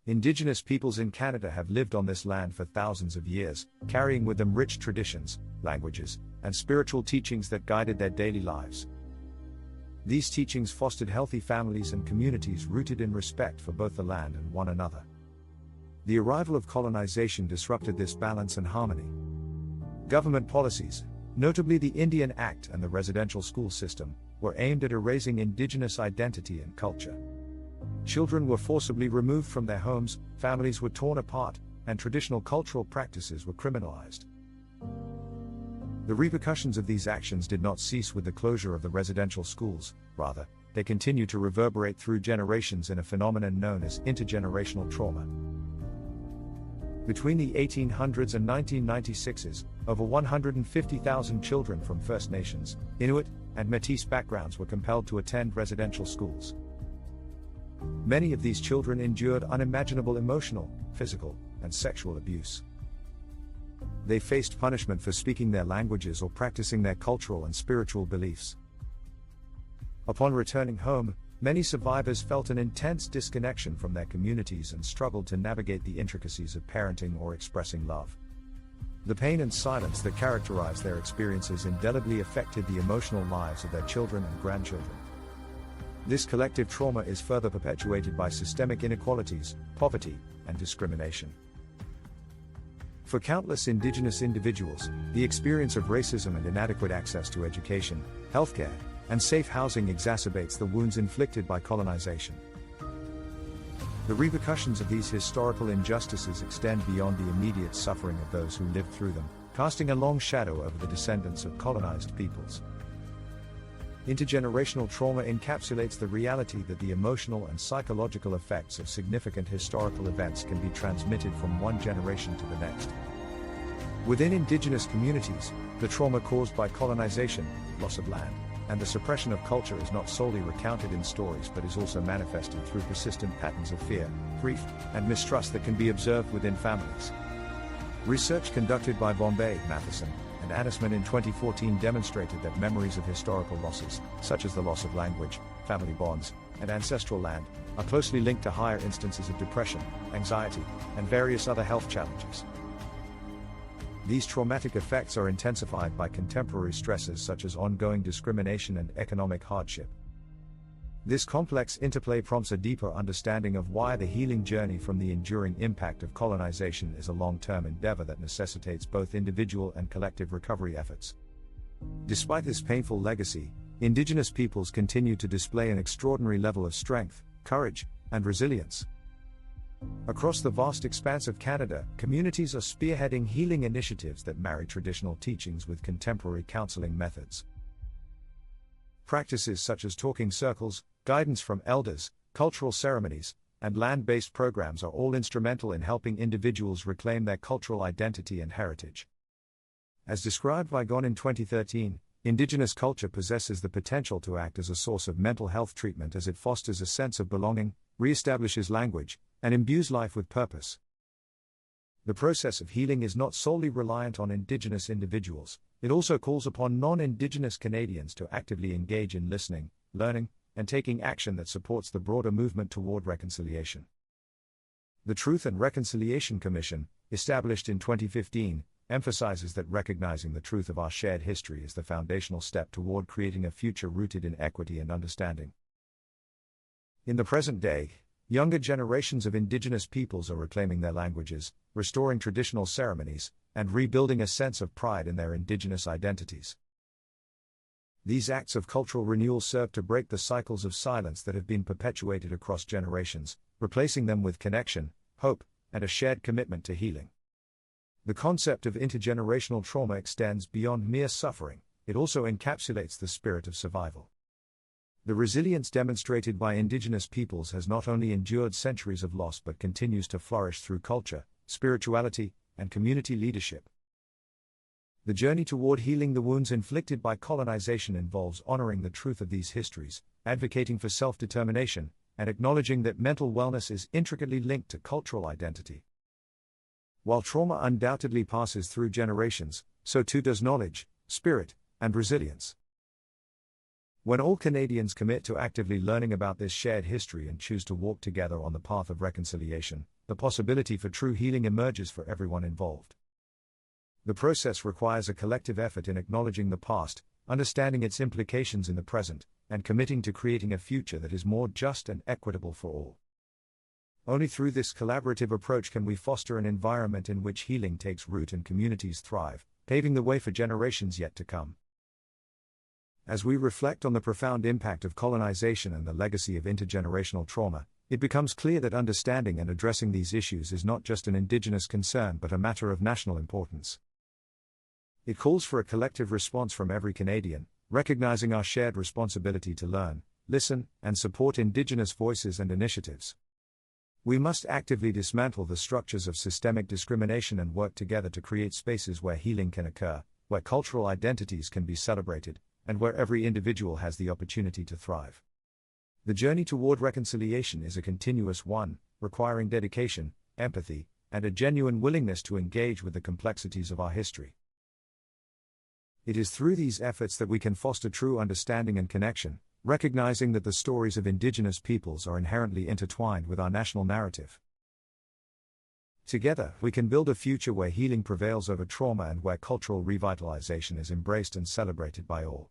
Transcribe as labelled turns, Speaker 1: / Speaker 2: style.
Speaker 1: Indigenous peoples in Canada have lived on this land for thousands of years, carrying with them rich traditions, languages, and spiritual teachings that guided their daily lives. These teachings fostered healthy families and communities rooted in respect for both the land and one another. The arrival of colonization disrupted this balance and harmony. Government policies, notably the Indian Act and the residential school system, were aimed at erasing Indigenous identity and culture. Children were forcibly removed from their homes, families were torn apart, and traditional cultural practices were criminalized. The repercussions of these actions did not cease with the closure of the residential schools, rather, they continue to reverberate through generations in a phenomenon known as intergenerational trauma. Between the 1800s and 1996s, over 150,000 children from First Nations, Inuit, and Métis backgrounds were compelled to attend residential schools. Many of these children endured unimaginable emotional, physical, and sexual abuse. They faced punishment for speaking their languages or practicing their cultural and spiritual beliefs. Upon returning home, many survivors felt an intense disconnection from their communities and struggled to navigate the intricacies of parenting or expressing love. The pain and silence that characterized their experiences indelibly affected the emotional lives of their children and grandchildren. This collective trauma is further perpetuated by systemic inequalities, poverty, and discrimination. For countless Indigenous individuals, the experience of racism and inadequate access to education, healthcare, and safe housing exacerbates the wounds inflicted by colonization. The repercussions of these historical injustices extend beyond the immediate suffering of those who lived through them, casting a long shadow over the descendants of colonized peoples. Intergenerational trauma encapsulates the reality that the emotional and psychological effects of significant historical events can be transmitted from one generation to the next. Within Indigenous communities, the trauma caused by colonization, loss of land, and the suppression of culture is not solely recounted in stories but is also manifested through persistent patterns of fear, grief, and mistrust that can be observed within families. Research conducted by Bombay, Matheson, and Anisman in 2014 demonstrated that memories of historical losses, such as the loss of language, family bonds, and ancestral land, are closely linked to higher instances of depression, anxiety, and various other health challenges. These traumatic effects are intensified by contemporary stresses such as ongoing discrimination and economic hardship. This complex interplay prompts a deeper understanding of why the healing journey from the enduring impact of colonization is a long-term endeavor that necessitates both individual and collective recovery efforts. Despite this painful legacy, Indigenous peoples continue to display an extraordinary level of strength, courage, and resilience. Across the vast expanse of Canada, communities are spearheading healing initiatives that marry traditional teachings with contemporary counseling methods. Practices such as talking circles, guidance from elders, cultural ceremonies, and land-based programs are all instrumental in helping individuals reclaim their cultural identity and heritage. As described by Gon in 2013, Indigenous culture possesses the potential to act as a source of mental health treatment as it fosters a sense of belonging, re-establishes language, and imbues life with purpose. The process of healing is not solely reliant on Indigenous individuals, it also calls upon non-Indigenous Canadians to actively engage in listening, learning, and taking action that supports the broader movement toward reconciliation. The Truth and Reconciliation Commission, established in 2015, emphasizes that recognizing the truth of our shared history is the foundational step toward creating a future rooted in equity and understanding. In the present day, younger generations of Indigenous peoples are reclaiming their languages, restoring traditional ceremonies, and rebuilding a sense of pride in their Indigenous identities. These acts of cultural renewal serve to break the cycles of silence that have been perpetuated across generations, replacing them with connection, hope, and a shared commitment to healing. The concept of intergenerational trauma extends beyond mere suffering, it also encapsulates the spirit of survival. The resilience demonstrated by Indigenous peoples has not only endured centuries of loss but continues to flourish through culture, spirituality, and community leadership. The journey toward healing the wounds inflicted by colonization involves honoring the truth of these histories, advocating for self-determination, and acknowledging that mental wellness is intricately linked to cultural identity. While trauma undoubtedly passes through generations, so too does knowledge, spirit, and resilience. When all Canadians commit to actively learning about this shared history and choose to walk together on the path of reconciliation, the possibility for true healing emerges for everyone involved. The process requires a collective effort in acknowledging the past, understanding its implications in the present, and committing to creating a future that is more just and equitable for all. Only through this collaborative approach can we foster an environment in which healing takes root and communities thrive, paving the way for generations yet to come. As we reflect on the profound impact of colonization and the legacy of intergenerational trauma, it becomes clear that understanding and addressing these issues is not just an Indigenous concern but a matter of national importance. It calls for a collective response from every Canadian, recognizing our shared responsibility to learn, listen, and support Indigenous voices and initiatives. We must actively dismantle the structures of systemic discrimination and work together to create spaces where healing can occur, where cultural identities can be celebrated, and where every individual has the opportunity to thrive. The journey toward reconciliation is a continuous one, requiring dedication, empathy, and a genuine willingness to engage with the complexities of our history. It is through these efforts that we can foster true understanding and connection, recognizing that the stories of Indigenous peoples are inherently intertwined with our national narrative. Together, we can build a future where healing prevails over trauma and where cultural revitalization is embraced and celebrated by all.